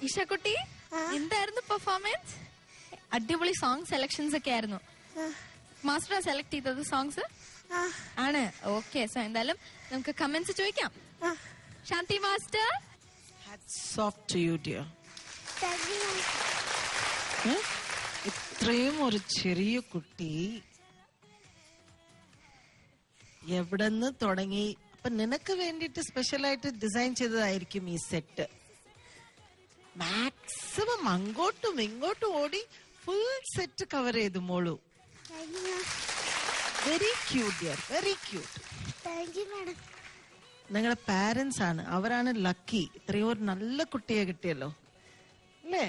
ഇഷക്കുട്ടി, എന്തായിരുന്നു പെർഫോമൻസ്? അടിപൊളി song selections ഒക്കെ ആയിരുന്നു. മാസ്റ്റർ സെലക്ട് ചെയ്തത് സോങ്സ് ആണ്. ഓക്കെ, സോ എന്തായാലും നമുക്ക് കമന്റ്സ് ചോദിക്കാം. ശാന്തി മാസ്റ്റർ, ഇത്രയും ഒരു ചെറിയ കുട്ടി എവിടെന്ന് തുടങ്ങി? അപ്പൊ നിനക്ക് വേണ്ടിട്ട് സ്പെഷ്യലായിട്ട് ഡിസൈൻ ചെയ്തതായിരിക്കും ഈ സെറ്റ്. മാക്സിമം അങ്ങോട്ടും ഇങ്ങോട്ടും ഓടി ഫുൾ സെറ്റ് കവർ ചെയ്തു മോളു. Very cute dear, very cute. നിങ്ങളുടെ പാരന്റ്സ് ആണ്, അവരാണ് ലക്കി. ഇത്രയോ ഒരു നല്ല കുട്ടിയെ കിട്ടിയല്ലോ അല്ലേ?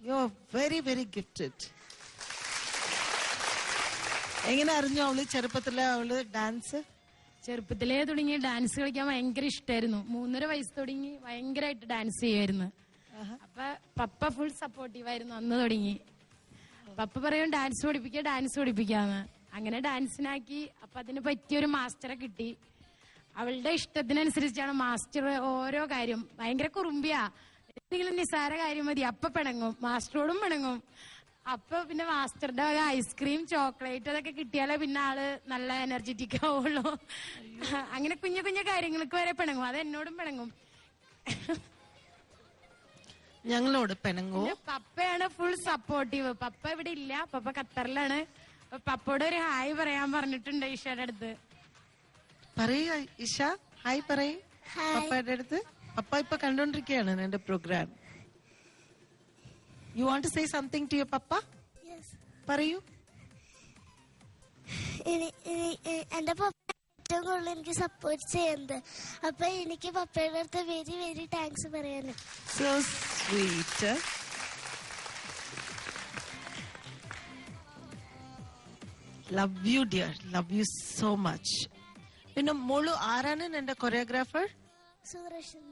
You are very very gifted. എങ്ങനെ അറിഞ്ഞു അവള് ചെറുപ്പത്തിലെ അവള് ഡാൻസ്? ചെറുപ്പത്തിലേ തുടങ്ങി ഡാൻസ് കളിക്കാൻ ഭയങ്കര ഇഷ്ടമായിരുന്നു. 3.5 വയസ്സ് തുടങ്ങി ഭയങ്കരമായിട്ട് ഡാൻസ് ചെയ്യുമായിരുന്നു. അപ്പൊ പപ്പ ഫുൾ സപ്പോർട്ടീവായിരുന്നു അന്ന് തുടങ്ങി. പപ്പ പറയും ഡാൻസ് പഠിപ്പിക്കാന്ന്. അങ്ങനെ ഡാൻസിനാക്കി. അപ്പൊ അതിന് പറ്റിയൊരു മാസ്റ്ററെ കിട്ടി. അവളുടെ ഇഷ്ടത്തിനനുസരിച്ചാണ് മാസ്റ്റർ ഓരോ കാര്യം. ഭയങ്കര കുറുമ്പിയാ. എന്തെങ്കിലും നിസ്സാര കാര്യം മതി അപ്പൊ പിണങ്ങും, മാസ്റ്ററോടും പിണങ്ങും. അപ്പൊ പിന്നെ മാസ്റ്ററുടെ ഐസ്ക്രീം, ചോക്ലേറ്റ് അതൊക്കെ പിന്നാലെ പിന്നെ ആള് നല്ല എനർജറ്റിക് ആവുള്ളൂ. അങ്ങനെ കുഞ്ഞു കുഞ്ഞു കാര്യങ്ങൾക്ക് വരെ പിണങ്ങും. അത് എന്നോടും പിണങ്ങും, ഞങ്ങളോട് പിണങ്ങും. പപ്പയാണ് ഫുൾ സപ്പോർട്ടീവ്. പപ്പ ഇവിടെ ഇല്ല, പപ്പ ഖത്തറിലാണ്. പപ്പയോട് ഒരു ഹായ് പറയാൻ പറഞ്ഞിട്ടുണ്ട് ഈശയുടെ അടുത്ത്. പറയൂ ഇഷ, ഹായ് പറയൂ പപ്പയുടെ അടുത്ത്. പപ്പ ഇപ്പൊ കണ്ടോണ്ടിരിക്കുകയാണ് എന്റെ പ്രോഗ്രാം. You want to say something to your papa? പറയൂ. എന്റെ പപ്പ ഏറ്റവും കൂടുതൽ എനിക്ക് സപ്പോർട്ട് ചെയ്യുന്നത്. അപ്പൊ എനിക്ക് പപ്പയുടെ അടുത്ത് വെരി വെരി താങ്ക്സ് പറയാന്. So sweet. Love you dear, love you so much. പിന്നെ മോളു ആരാണ് എന്റെ കൊറിയോഗ്രാഫർ? സുദർശൻ.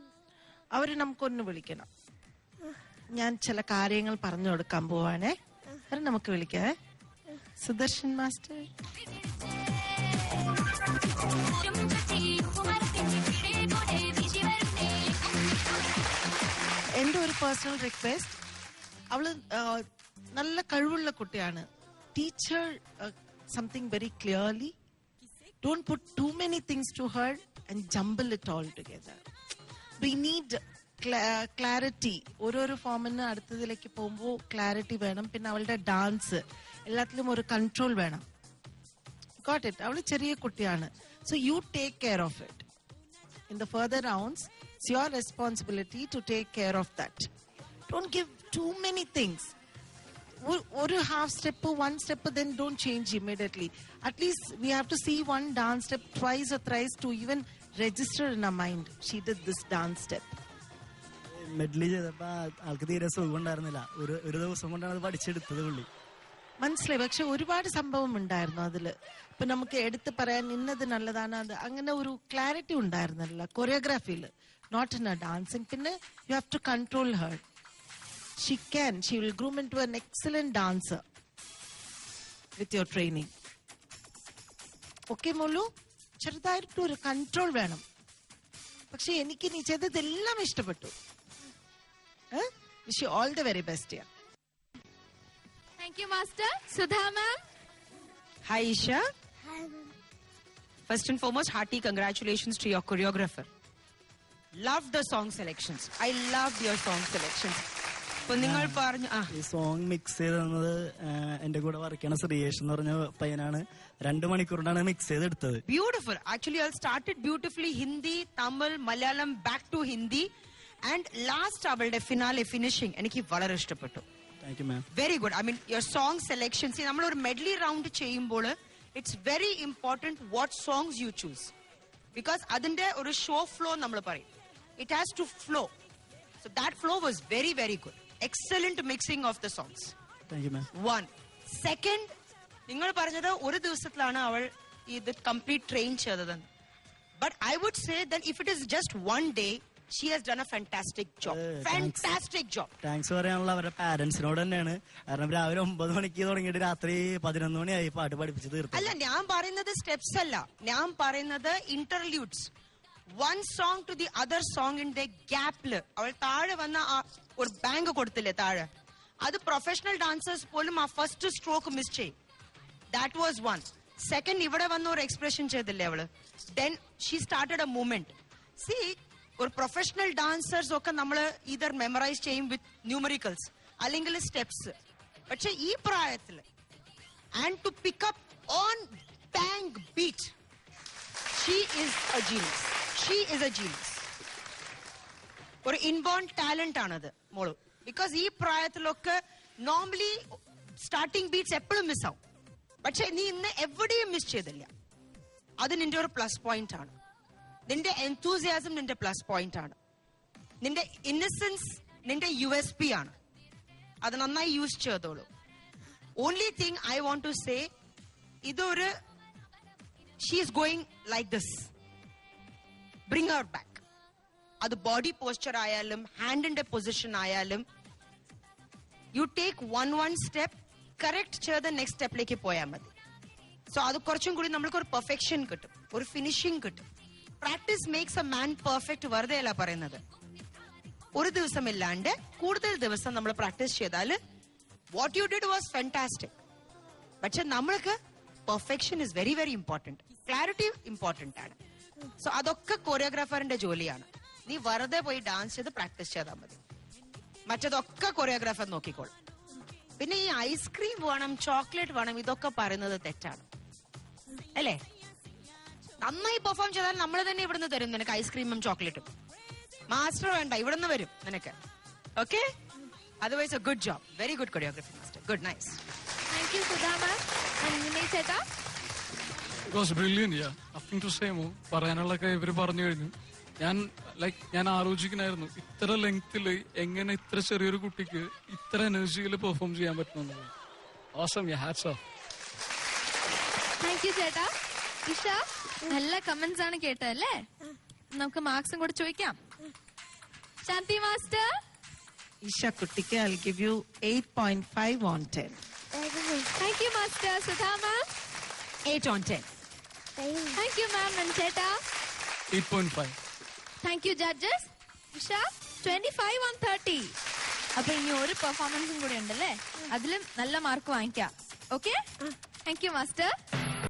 അവര് നമുക്കൊന്ന് വിളിക്കണം. ഞാൻ ചില കാര്യങ്ങൾ പറഞ്ഞു കൊടുക്കാൻ പോവാണേ. അവരെ നമുക്ക് വിളിക്കാവേ. സുദർശൻ മാസ്റ്റർ. എന്റെ ഒരു പേഴ്സണൽ റിക്വസ്റ്റ്, അവള് നല്ല കഴിവുള്ള കുട്ടിയാണ്. Teacher something very clearly. Don't put too many things to her and jumble it all together. We need clarity. ഓരോരോ ഫോമിന് അടുത്തതിലേക്ക് പോകുമ്പോൾ ക്ലാരിറ്റി വേണം. പിന്നെ അവളുടെ ഡാൻസ് എല്ലാത്തിലും ഒരു കൺട്രോൾ വേണം. Got it? അവള് ചെറിയ കുട്ടിയാണ്. So you take care of it. In the further rounds, it's your responsibility to take care of that. Don't give too many things. One half step, one step, then don't change immediately. At least we have to see one dance step twice or thrice to even register in our mind. She did this dance step. Medley ചെയ്തപ്പോ ആൾക്ക് തീരെ സുഖം ഉണ്ടായിരുന്നില്ല. ഒരു ദിവസം കൊണ്ടാണ് അത് പഠിച്ചെടുത്തത് പുള്ളി. മനസ്സിലായി. പക്ഷെ ഒരുപാട് സംഭവം ഉണ്ടായിരുന്നു അതില്. ഇപ്പൊ നമുക്ക് എടുത്ത് പറയാൻ ഇന്നത് നല്ലതാണ് അത് അങ്ങനെ ഒരു ക്ലാരിറ്റി ഉണ്ടായിരുന്നില്ല കൊറിയോഗ്രാഫിയില്, നോട്ട് ഇൻ എ ഡാൻസിങ്. പിന്നെ you have to control her. She will groom into an excellent dancer with your training. Okay, Molu? ചെറുതായിട്ട് ഒരു കൺട്രോൾ വേണം. പക്ഷെ എനിക്ക് നീ ചെയ്തതെല്ലാം ഇഷ്ടപ്പെട്ടു. Wish you all the very best, dear. Thank you, Master. Sudha ma'am. Hi, Isha. Hi, ma'am. First and foremost, hearty congratulations to your choreographer. Loved the song selections. I loved your song selections. നിങ്ങൾ പറഞ്ഞു ഈ song mix ചെയ്ത് തന്നത് എന്റെ കൂടെ work ചെയ്യണ ശ്രീയേഷ് എന്ന് പറഞ്ഞ പയ്യനാണ്. 2 മണിക്കൂറിനാണ് മിക്സ് ചെയ്തെടുത്തത്. Beautiful. Actually I started beautifully. Hindi, Tamil, Malayalam, back to Hindi and last അവളുടെ ഫിനാലെ ഫിനിഷിംഗ് എനിക്ക് വളരെ ഇഷ്ടപ്പെട്ടു. Thank you ma'am. Very good. I mean your song selections. നമ്മൾ ഒരു മെഡ്ലി റൗണ്ട് ചെയ്യുമ്പോൾ it's very important what songs you choose. Because അതിന്റെ ഒരു show flow നമ്മൾ പറയും. It has to flow. So that flow was very very good. Excellent mixing of the songs. Thank you, ma'am. One. Second, നിങ്ങൾ പറഞ്ഞത് ഒരു ദിവസത്തിലാണ് അവൾ ഇത് complete train ചെയ്തതെന്ന്. But I would say that if it is just one day, she has done a fantastic job. Fantastic job. Thanks പറയാനുള്ള അവരുടെ പാരന്റ്സിനോട് തന്നെയാണ്. കാരണം രാവിലെ 9 മണിക്ക് തുടങ്ങിയിട്ട് രാത്രി 11 മണിയായി പാട്ട് പഠിപ്പിച്ച് തീർത്തു. അല്ല, ഞാൻ പറയുന്നത് സ്റ്റെപ്സ് അല്ല, ഞാൻ പറയുന്നത് ഇന്റർലൂഡ്സ്. one song to the other song in the gapല് അവൾ താഴെ വന്ന ഒരു ബാങ്ക് കൊടുത്തില്ലേ താഴെ, അത് പ്രൊഫഷണൽ ഡാൻസേഴ്സ് പോലും ആ ഫസ്റ്റ് സ്ട്രോക്ക് മിസ് ചെയ്യും. That was one. സെക്കൻഡ്, ഇവിടെ വന്ന ഒരു എക്സ്പ്രഷൻ ചെയ്തില്ലേ അവള്, then she started A movement. C, ഒരു പ്രൊഫഷണൽ ഡാൻസേഴ്സ് ഒക്കെ നമ്മൾ ഇതർ മെമ്മറൈസ് ചെയ്യും വിത്ത് ന്യൂമറിക്കൽസ് അല്ലെങ്കിൽ സ്റ്റെപ്സ്. പക്ഷെ ഈ പ്രായത്തില് and to pick up on bank beat, she is a genius. She is a genius. ഒരു ഇൻബോൺ ടാലന്റ് ആണത് മോള്. ബിക്കോസ് ഈ പ്രായത്തിലൊക്കെ നോർമലി സ്റ്റാർട്ടിംഗ് ബീറ്റ്സ് എപ്പോഴും മിസ് ആവും. പക്ഷെ നീ ഇന്ന് എവിടെയും മിസ് ചെയ്തില്ല. അത് നിന്റെ ഒരു പ്ലസ് പോയിന്റ് ആണ്. നിന്റെ എൻതൂസിയാസം നിന്റെ പ്ലസ് പോയിന്റ് ആണ്. നിന്റെ ഇന്നസെൻസ് നിന്റെ USP ആണ്. അത് നന്നായി യൂസ് ചെയ്തോളൂ. Only thing I want to say, ഇതൊരു she is going like this, bring her back. അത് ബോഡി പോസ്ചർ ആയാലും ഹാൻഡിന്റെ പൊസിഷൻ ആയാലും you take one step correct ചെയ്ത് നെക്സ്റ്റ് സ്റ്റെപ്പിലേക്ക് പോയാൽ മതി. സോ അത് കുറച്ചും കൂടി നമ്മൾക്ക് ഒരു പെർഫെക്ഷൻ കിട്ടും, ഒരു ഫിനിഷിംഗ് കിട്ടും. Practice makes a man perfect വെറുതെ അല്ല പറയുന്നത്. ഒരു ദിവസം ഇല്ലാണ്ട് കൂടുതൽ ദിവസം നമ്മൾ പ്രാക്ടീസ് ചെയ്താൽ what you did was fantastic. പക്ഷെ നമ്മൾക്ക് perfection is very very important, clarity important ആണ്. സോ അതൊക്കെ കൊറിയോഗ്രാഫറിന്റെ ജോലിയാണ്. നീ വെറുതെ പോയി ഡാൻസ് ചെയ്ത് പ്രാക്ടീസ് ചെയ്താൽ മതി. മറ്റതൊക്കെ കൊറിയോഗ്രാഫർ നോക്കിക്കോളും. പിന്നെ ഈ ഐസ്ക്രീം വേണം, ചോക്ലേറ്റ് വേണം, ഇതൊക്കെ പറയുന്നത് തെറ്റാണ് അല്ലേ? നന്നായി പെർഫോം ചെയ്താൽ നമ്മൾ തന്നെ ഇവിടുന്ന് തരും നിനക്ക് ഐസ്ക്രീമും ചോക്ലേറ്റും. മാസ്റ്റർ വേണ്ട, ഇവിടുന്ന് വരും നിനക്ക്. Okay, otherwise A good job. Very good choreography master. Good, nice. Thank you Sudhama. ചേട്ടാ, It was brilliant, yeah. Nothing to say more. പറയാനുള്ളൊക്കെ ഇവര് പറഞ്ഞു കഴിഞ്ഞു. ഞാൻ ആലോചിക്കണായിരുന്നു ഇത്ര ലെങ്തില് എങ്ങനെ ഇത്ര ചെറിയൊരു കുട്ടിക്ക് ഇത്ര എനർജിയിൽ പെർഫോം ചെയ്യാൻ പറ്റുന്നത്. Awesome, yeah, hats off. Thank you ചേട്ടാ. ഇഷ, നല്ല കമന്റ്സ് ആണ് കേട്ടല്ലേ? നമുക്ക് മാർക്സും കൂടെ ചോദിക്കാം. ശാന്തി മാസ്റ്റർ. ഇഷ കുട്ടിക്ക് I'll give you 8.5 on 10. Thank you master. Sudha ma'am 8 on 10. Thank you മാം. ചേട്ടാ 8.5. Thank you judges. Isha 25 on 30. അപ്പൊ ഇനി ഒരു പെർഫോമൻസും കൂടി ഉണ്ടല്ലേ, അതിലും നല്ല മാർക്ക് വാങ്ങിക്കാം. Okay, thank you master.